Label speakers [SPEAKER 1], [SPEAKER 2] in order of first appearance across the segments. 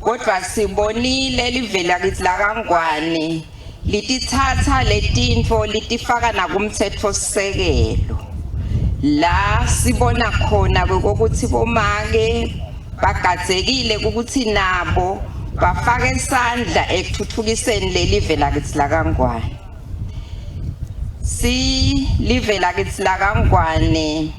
[SPEAKER 1] kodwa sibonile livela kithi la kaNgwane litithatha letinfo litifaka nakumthetho sisekelo la sibona khona ukuthi bomake bagadzekile ukuthi nabo bafaka isandla ekuthuthukiseni lelive lakithi la kaNgwane. Live lakithi la kaNgwane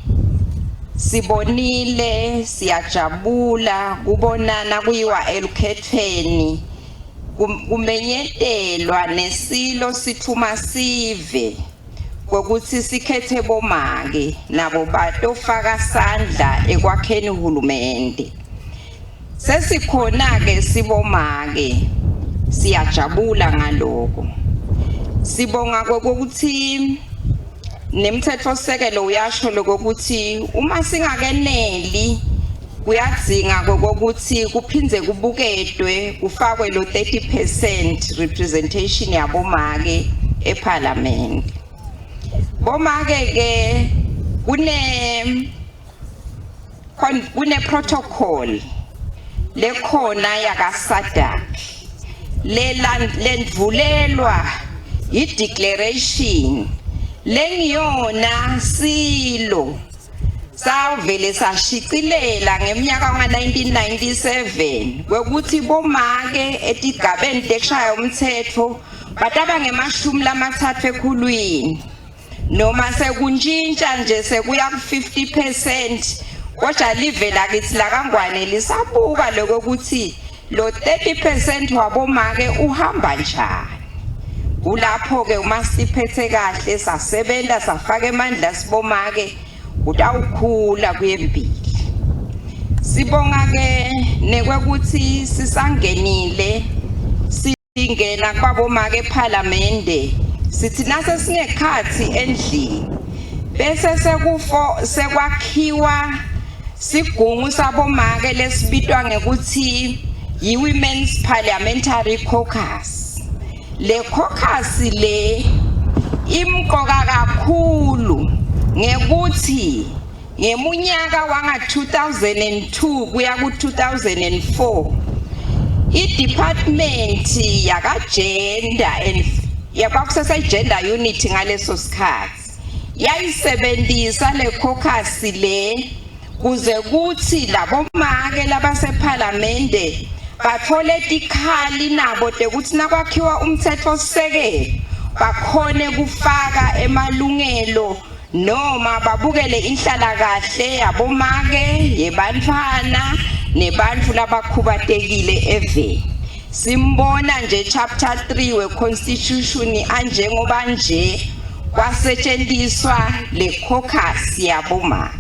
[SPEAKER 1] sibonile siyajabula kubonana kuyiwa elukhethweni kumenyetelwa nesilo sithuma sive ukuthi sikhethe bomake nabo batofaka sandla ekwakheni uhulumende. Sesikhona ke sibomake siyajabula ngaloko. Sibonga ukuthi nemthetho sekelo uyasho lokuthi uma singakeneli kuyadzinga ukuthi kuphindze kubuketwe kufakwe lo 30% representation yabomake eParliament. Bomake ke kune protocol lekhona yakaSadak lendvulelwa i-declaration lengiyona silo savele sashicilela ngeminyaka ka-1997 kwekuthi bomake etigabeni tekushaya umthetho bataba nge-30 ekhulwini noma sekuntshintsha nje sekuya ku-50% kodwa live lakithi la kaNgwane lisabuka lokuthi lo 30% wabomake uhamba njani. Kulapho ke uma siphethe kahle sasebenza safaka emandla sibomake utawukhula kuyempilo. Sibonga ke nekwekuthi sisangenile singena kwabomake eParliament sithi nase singekhathi endlini bese sekwakhiwa sigungu sabomake lesibitwa ngekuthi yi-Women's Parliamentary Caucus. Le caucus le imqoka kakhulu ngekuthi ngemunyaka wanga 2002 kuya ku 2004 i-department yakagender and yakwakusese gender unit ngaleso sikhathi yayisebenzisa le caucus le kuze kuthi labomake labaseParliament bathole tikhali nabo tekuthi nakwakhiwa umthetho sisekelo bakhone kufaka emalungelo noma babukele inhlalakahle yabomake yebantfana nebantfu labakhubatekile eveni. Simbona nje chapter 3 we-constitution anjengoba nje kwasetshenziswa le caucus yabomake.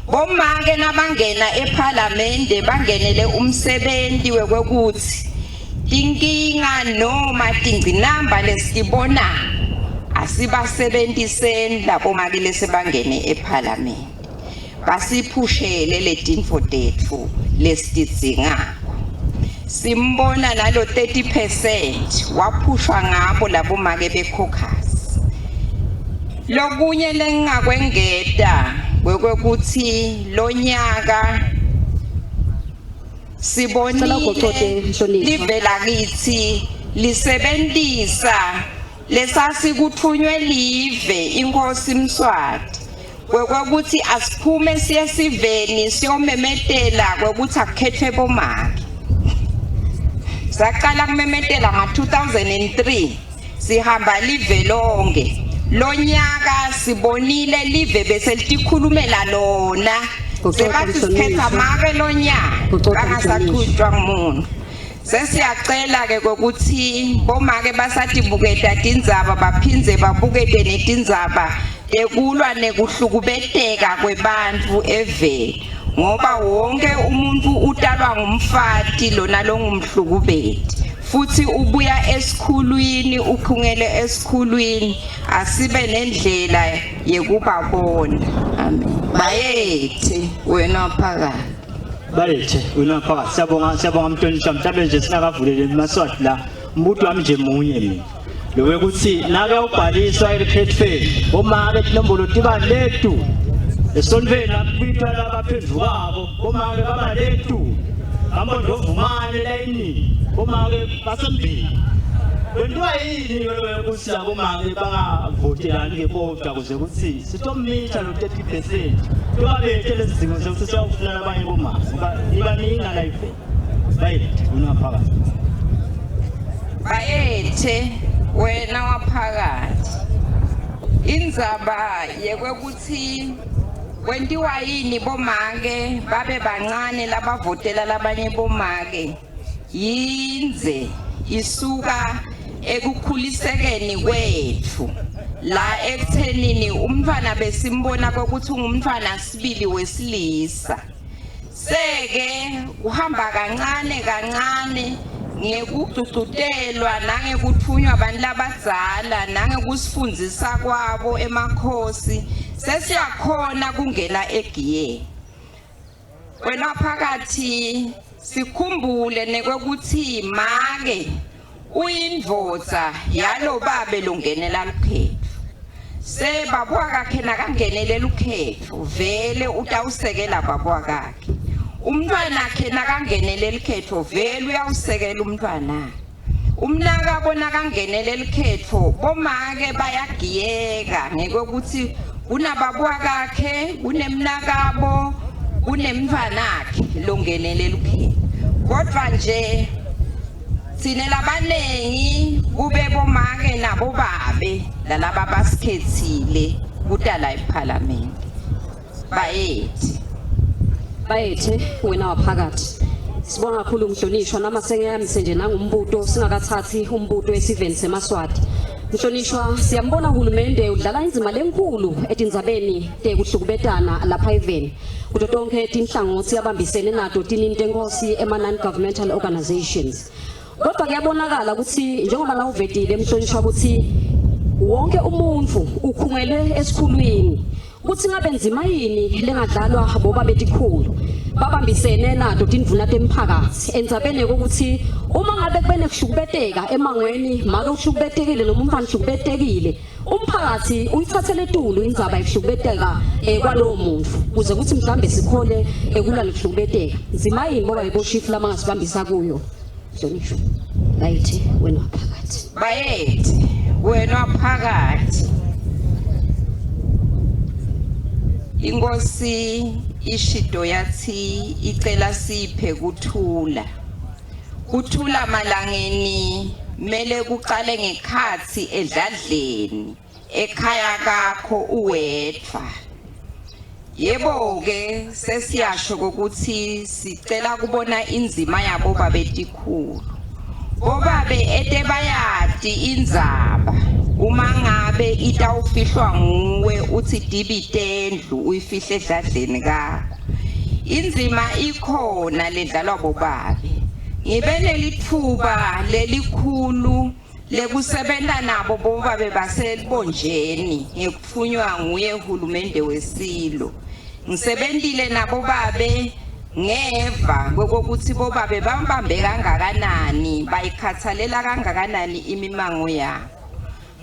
[SPEAKER 1] Bomake nabangena eParliament bangenele umsebenzi wekwekuthi tinkinga noma tingcinamba lesibona asibasebenziseni labomake lesebangene eParliament basiphushele letinfo tetfu lesitidzinga. Simbona nalo 30% waphushwa ngabo labomake becaucus. Lokunye lengakwengeta kwekuthi lonyaka sibonile live lakithi lisebenzisa lesasikuthunywe live inkosi Mswati kwekuthi asiphume siye siveni siyomemetela kwekuthi akukhethwe bomake. Saqala kumemetela nga-2003 sihamba live lonke. Lonyaka sibonile live bese litikhulumela lona sebathi sikhetha make lonyaka bangasaqhutshwa ngumuntu. Sesiyacela ke ukuthi bomake basatibuketa tindzaba baphindze babukete netindzaba ekulwa nekuhlukubeteka kwebantfu eveni ngoba wonke umuntu utalwa ngumfati lona longumhlukubeti futhi ubuya esikhulwini ukhungele esikhulwini asibe nendlela yekubabona. Amen. Bayethe wena phakathi.
[SPEAKER 2] Bayethe wena phakathi. Siyabonga mntonisha mhlawumbe nje singakavulele eMaswati la umuntu wami nje munye mina. Lo ukuthi nake ubhaliswa elikhethweni omake inombolo tiba lethu esonveni abitwa labaphendvu kwabo omake baba lethu Kambo ndovumane layini bomake basembili. Kwenziwa yini ukuthi abomake bangavotelani ngevota kuze kuthi sitomitha lo 30%. Tobabethe lezi zinto zokuthi siyawufuna abanye bomake. Ibaninga la ife. Bayethe unaphakathi.
[SPEAKER 1] Bayethe wena waphakathi. Indzaba yekwekuthi kwentiwa yini bomake babe bancane labavotela labanye bomake yindze isuka ekukhulisekeni kwethu la ekuthenini umntwana besimbona ukuthi ungumntwana sibili wesilisa seke uhamba kancane ngekucucutelwa nangekuthunywa abantu labadzala nangekusifundisa kwabo emakhosi sesiyakhona kungena egiyeni. Wena phakathi sikhumbule nekwekuthi make uyindvodza yalo babe longenela lukhetho. Se babwa kakhe nakangenele lukhetho vele utawusekela babwa kakhe. Umntwana akhe nakangenele lukhetho vele uyawusekela umntwana. Umnaka bona kangenele lukhetho bomake bayagiyeka ngekwekuthi kunababwa kakhe kunemnakabo kunemntwanakhe longenele lukhetho. Kodwa nje sine labanengi kube bomake nabo babe lalaba basikhethile kudala eParliament.
[SPEAKER 3] Bayethe wena waphakathi. Sibonga kakhulu umhlonishwa nama sengeyamse nje nangumbuto singakathathi umbuto esiveni seMaswati. Mhlonishwa siyambona uhulumende udlala indima lenkulu etindzabeni tekuhlukubetana lapha eveni. Kuto tonke tinhlangothi abambisene nato tininto enkosi non-governmental organizations. Kodwa kuyabonakala ukuthi njengoba la uvetile mhlonishwa ukuthi wonke umuntu ukhungele esikhulwini ukuthi ngabe nzima yini lengadlalwa boba betikhulu babambisene nato tindvuna temphakathi endzabeni ukuthi uma ngabe kubene kuhlukubeteka emangweni make uhlukubetekile noma umfana uhlukubetekile umphakathi uyithathele etulu indzaba yokuhlukubeteka kwalowo muntu kuze ukuthi mhlambe sikhole kulala ukuhlukubeteka nzima yini boba beboshifu lama ngasibambisa kuyo Mhlonishwa. Bayethe wena waphakathi.
[SPEAKER 1] Bayethe wena waphakathi. Inkosi ishido yathi icela siphe kuthula malangeni mele kuqale ngekhathi edladleni ekhaya kakho uwedwa. Yebo ke sesiyasho ukuthi sicela kubona inzima yabo babetikhulu. Bobabe etebayati indzaba uma ngabe itawufihlwa nguwe uthi dibitendlu uyifihle edladleni kakho. Inzima ikhona ledlalwa bobabe. Ngibele lithuba lelikhulu lekusebenta nabo bobabe baselibonjeni ngekufunywa nguye uhulumende wesilo. Ngisebentile nabo babe ngeva kokuthi bobabe bambambe kangakanani bayikhathalela kangakanani imimango yabo.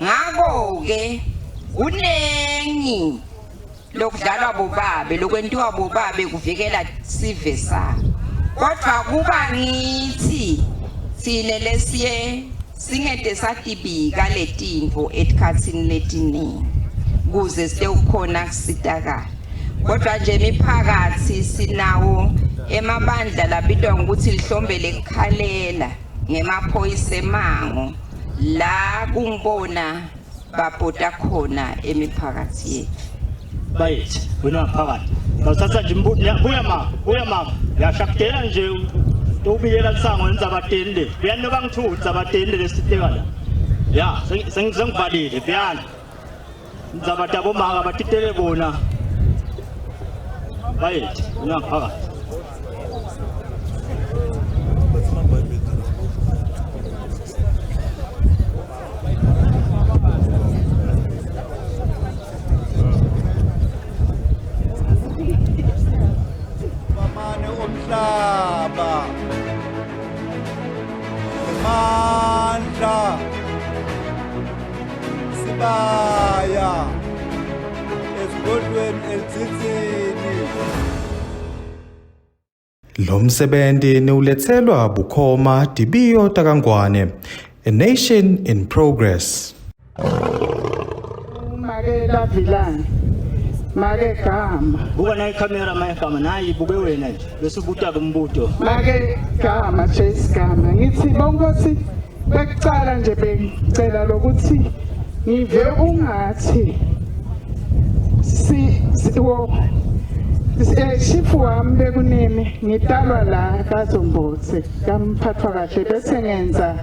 [SPEAKER 1] Ngakho ke unengi lokudlalwa bobabe lokwentiwa bobabe kuvikela sive sabo. Kodwa kuba ngithi sine lesiye singede satibika letinto etikhatsini letiningi kuze site ukhona kusitakala. Kodwa nje imiphakathi sinawo emabandla labitwa ngokuthi lihlombele kukhalela ngemaphoyisa emango la kungibona babhoda khona emiphakathi yethu.
[SPEAKER 2] Bayethe wena waphakathi. Ngawuthatha nje buya mama yashakutela nje ubiyela lisango enzabatende buyani bangithutha abatende lesitekala ya sengivalile buyani ndzabata bomaka batitele bona bayethe wena waphakathi.
[SPEAKER 4] Umhlaba mandla sibaya esigodlweni elithithini Lo msebenzi niulethelwa bukhoma Dibiyo Takangwane, a nation in progress.
[SPEAKER 5] Make Lavilane, Make Gama.
[SPEAKER 2] Buka na ikamera mayekama nayi bube wena nje bese ubuta kumbuto.
[SPEAKER 5] Make Gama Chase Gama. Ngithi bongosi bekucala nje bengicela lokuthi ngive ungathi shifu wami bekunene ngitalwa la kaZombotse kamphathwa kahle bese ngenza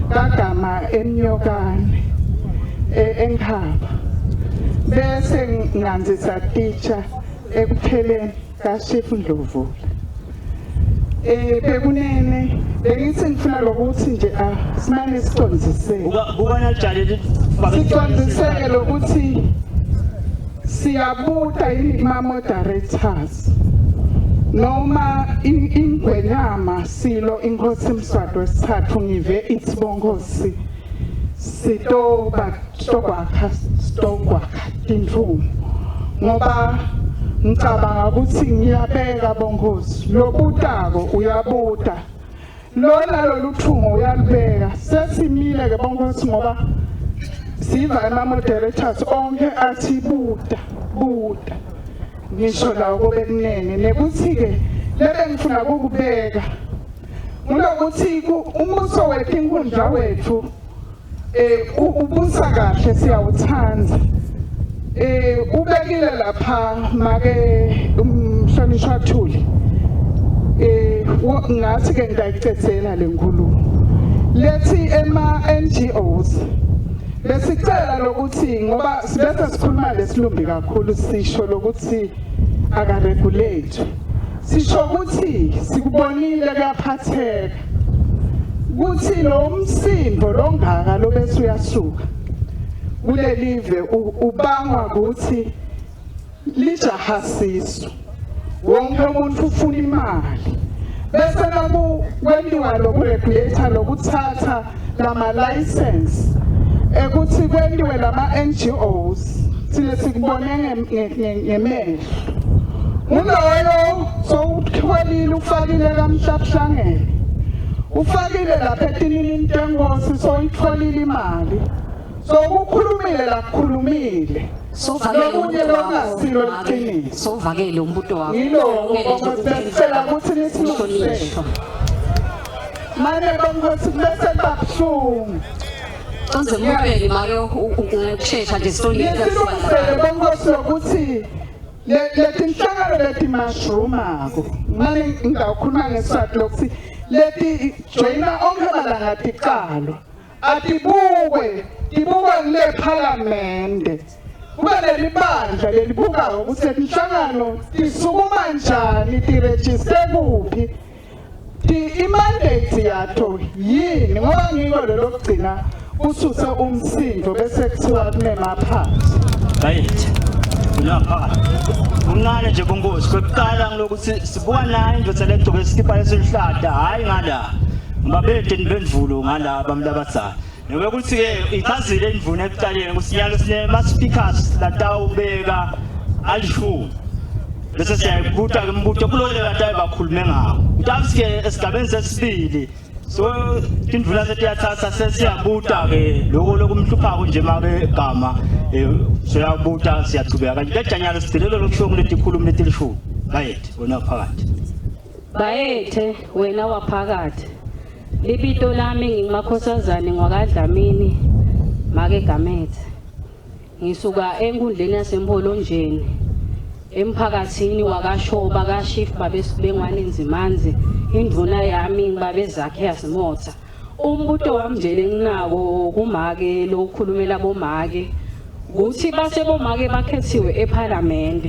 [SPEAKER 5] kagama eMnyokane eNkhaba bese nganzisa teacher ekupheleni kaShifu Ndlovu bekunene bengithi ngifuna lokuthi nje simane siqondiseke
[SPEAKER 2] Buka na jale
[SPEAKER 5] siqondiseke lokuthi siyabuta yini moderators noma ingwenyama silo inkosi Mswati wesithathu ngive ithi bongosi sitokwakha tindvumo ngoba ngicabanga ukuthi ngiyabeka bongosi lobutako uyabuta lona loluthungo uyalibeka sesimile ke bongosi ngoba siva moderators onke athi buta ngisho lawo kobekunene nekuthi ke lebe ngifuna ukubeka ngulokuthi umbuso wethu inkundla wethu ubusa kahle siyawuthanda ubekile lapha make umhlonishwa Thuli ngathi ke ngiyayicedzela lenkulumo lethi NGOs besicela lokuthi ngoba sibese sikhuluma lesilumbi kakhulu sisho lokuthi aka regulate sisho ukuthi sikubonile kuyaphatheka kuthi lo msindo longaka lobese uyasuka kulelive ubangwa ukuthi lijahasiso wonke umuntu ufuna imali bese nakwendiwa lokuregulator lokuthatha lama license ekuthi kwendiwe lama NGOs sile sikubone ngemehlo uloyo sowuthwelile ufakile kamhlahlangene ufakile lapha etinini intengosi soyitholile imali sokukhulumile lakhulumile
[SPEAKER 3] Sovakele umbuto wakho.
[SPEAKER 5] Ngicela ukuthi nisilungisele. Manje bongosi bese babhlungu.
[SPEAKER 3] Konze mupeli make ukushesha nje
[SPEAKER 5] sisilungisele bongosi ukuthi lethi inhlangano lethi mashrumako manje ngawukhuluma ngeSiswati lokuthi lethi joina onke malanga tiqalo atibukwe kule parliament kube lelibandla lelibukayo ukuthi inhlangano tisukuma njani tiregister kuphi imandate yatho yini ngoba ngiko lokugcina ususe umsindo bese kuthiwa kunemaphansi
[SPEAKER 2] right lapha uncane nje bongosi kwekuqala ngilokuthi sibuka nayo indvodza legcoke isikipha esihlahla hayi ngala ngababede nibendvulo ngala bamlabadzana nokuthi ke ichazile indvuna ekuqaleni ukuthi nyalo sinema speakers latawubeka alishumi bese siyayibuta ke umbuto kulole latayo bakhulume ngawo utafike esigabeni sesibili so indvuna setiyathatha sesiyabuta ke lokho lokumhluphako nje make gama siyabuta siyachubeka kanje lejanyalo sidilelo lokusho kuletikhulumi letilishumi bayethe wena phakathi
[SPEAKER 3] bayethe wena waphakathi libito lami ngingumakhosazane ngwakadlamini make gamethe ngisuka enkundleni yasemholonjeni emphakathini wakashoba kashifu babesibengwane nzimanzi indvuna yami ngibabezakhe yasimotha umbuto wami nje lenginako kumake lokukhulumela bomake ukuthi base bomake bakhethiwe eParliament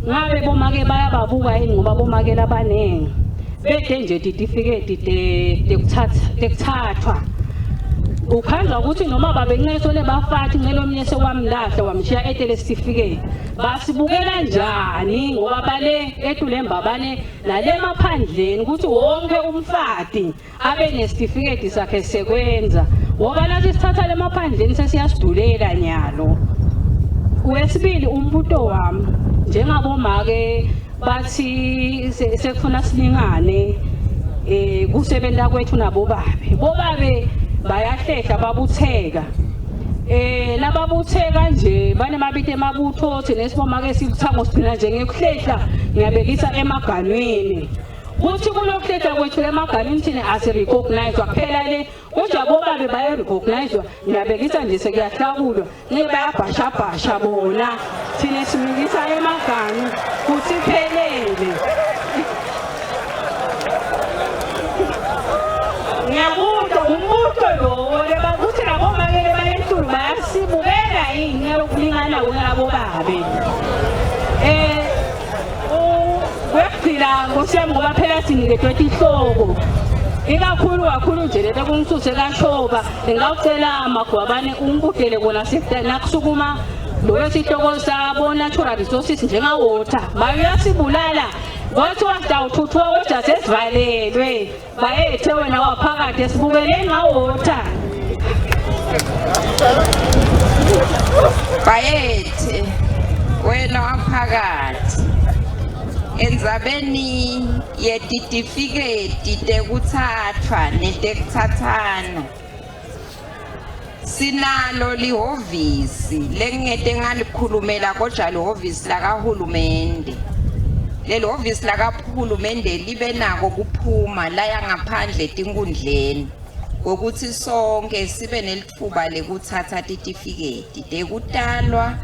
[SPEAKER 3] ngabe bomake bayababuka yini ngoba bomake labanenge bede nje titifiketi tekuthathwa ukhanza ukuthi noma babenceso lebafathi ngelomnye sewamlahla wamshiya etele certificate basibukela njani ngoba bale etulemba bane nale maphandleni ukuthi wonke umfati abe nesitifiketi sakhe sekwenza ngoba lathi sithatha le maphandleni sesiyasidulela nyalo wesibili umbuto wami njengabomake
[SPEAKER 6] bathi sekufuna silingane kusebenza kwethu nabo babe bobabe bayahlehla babutheka nababutheka nje banemabito emabutho thina esiboma ke sibuthango sigcina nje ngekuhlehla ngiyabekisa emaganweni kuthi kulokuhlehla kwethu emaganweni thina asirecognize kuphela le kodwa bobabe bayarecognize ngiyabekisa nje sekuyahlakulwa nebayabhashabhasha bona thina simikisa emaganu kuthi phelele ngiyabuzwa umbuzo lo lebakuthi labo makele bayentulu bayasibukela yini yokulingana kwabo babe kwekuphila ngosiyami ngoba phela siniketwe ihloko ikakhulu nje lento kungisuse kashoba ngingawucela amagwabane ungikudele kona nakusukuma loyo sihloko sabo natural resources njengawater bayasibulala Wathi wasitawuthuthuka kodwa sesivalelwe bayethe wena waphakathi esibukele ngawota
[SPEAKER 1] bayethe wena waphakathi endzabeni yetitifiketi tekutsathwa netekutsathana sinalo lihhovisi lengete ngalikhulumela kodwa lihhovisi lakahulumende lelo hhovisi lakahulumende libe nako kuphuma la yangaphandle tinkundleni ukuthi sonke sibe nelithuba lekuthatha titifiketi tekutalwa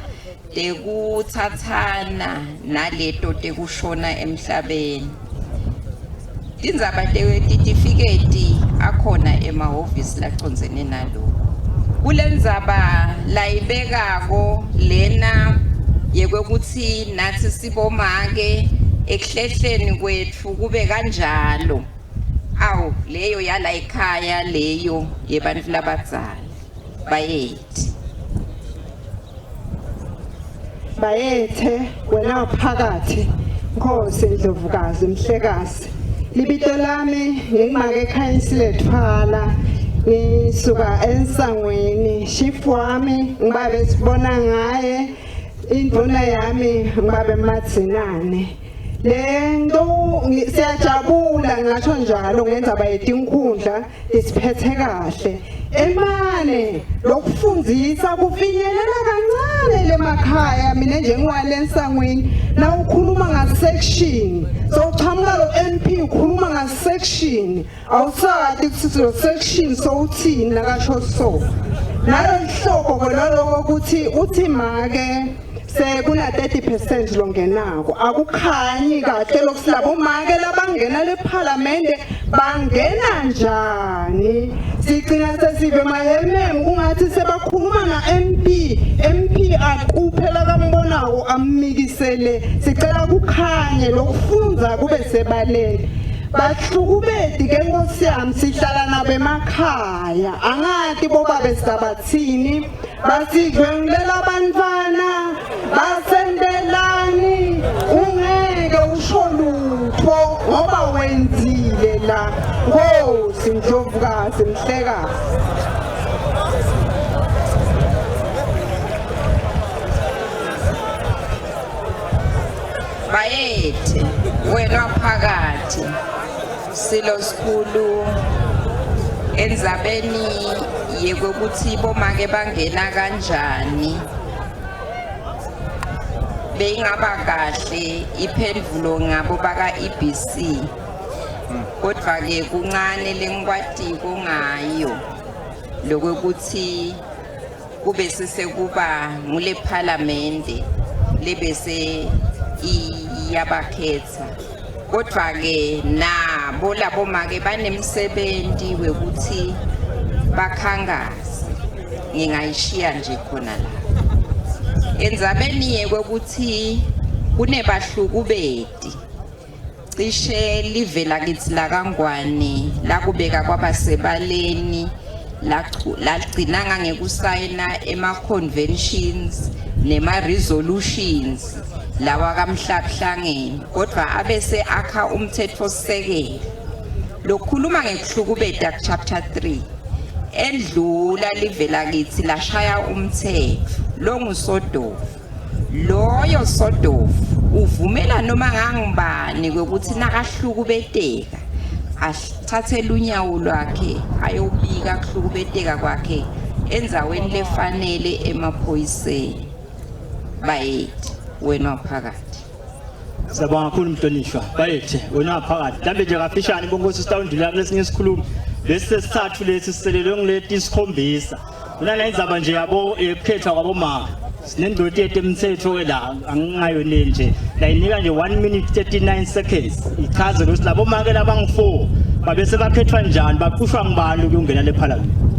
[SPEAKER 1] tekutsathana naleto tekushona emhlabeni tindzaba tetifiketi akhona emahhovisi lacondzene nalo kulendzaba layibekako lena yekwekuthi nathi sibomake ekuhlehleni kwethu kube kanjalo awu leyo yala ekhaya leyo yebantfu labadzala
[SPEAKER 5] bayethe wena phakathi Nkosi Ndlovukazi Mhlekazi libito lami ngimake ekhayisile ethwala ngisuka eNsangweni shift wami ngibabe sibona ngaye induna yami ngibabe Matsinane lento siyajabula ngisho njalo ngenza bayetinkundla isiphethe kahle emane lokufundisa kufinyelela kancane lemakhaya mina njengwale eNsangweni na ukhuluma ngasection so uchamuka lo MP ukhuluma ngasection awusathi ukuthi lo section so uthini nakasho so nalomhloko kwaloko ukuthi uthi make sekuna 30% longenako akukhanyi kahle lokusilabo make labangena leParliament bangena njani sigcina sesive mayemem kungathi sebakhuluma na MP aquphela kambonako ammikisele sicela kukhanye lokufunza kube sebaleni bahlukubedi ke Nkosi yami sihlala nabo emakhaya angati boba besabathini basidlwengulela abantwana basendelani ungeke usho lutho ngoba wenzile la Nkosi Ndlovukazi Mhlekazi
[SPEAKER 1] bayethe wena phakathi silo sikhulu endzabeni yekokuthi bomake bangena kanjani beyingaba kahle iphendvulo ngabo baka EBC kodwa ke kuncane lengikwatiko ngayo lokuthi kube sesekuba ngule Parliament lebese iyabakhetha kodwa ke nabo labo make banemsebenzi wekuthi bakhangaze ngingayishiya nje khona la endzabeni yekwekuthi kunebahlukubedi cishe livela kithi la kaNgwane lakubeka kwabasebaleni lagcinanga ngekusayina ema-conventions nema-resolutions lawa kamhlabuhlangeni kodwa abese akha umthetho-sekelo lokhuluma ngekuhlukubeda chapter 3 endlula livela kithi lashaya umthetho longusodovu loyo sodovu uvumela noma ngangibani ukuthi nakahlukubeteka athathele unyawo lwakhe ayobika kuhlukubeteka kwakhe enzaweni lefanele emaphoyiseni. Bayethe wena waphakathi.
[SPEAKER 2] Siyabonga kakhulu Mhlonishwa. Bayethe wena waphakathi. Mhlambe nje kafishane bonkosi sitawundlula kulesinye isikhulumi. Bese sithathu lesi siselelwe ngileti isikhombisa. Unana indzaba nje yabo ekukhethwa kwabomama. Sinendoda etemthetho la angingayone nje. La inika nje 1 minute 39 seconds. Ichaze ukuthi labo mama ke labangu4 babese bakhethwa njani baqushwa ngibani ukungena leParliament.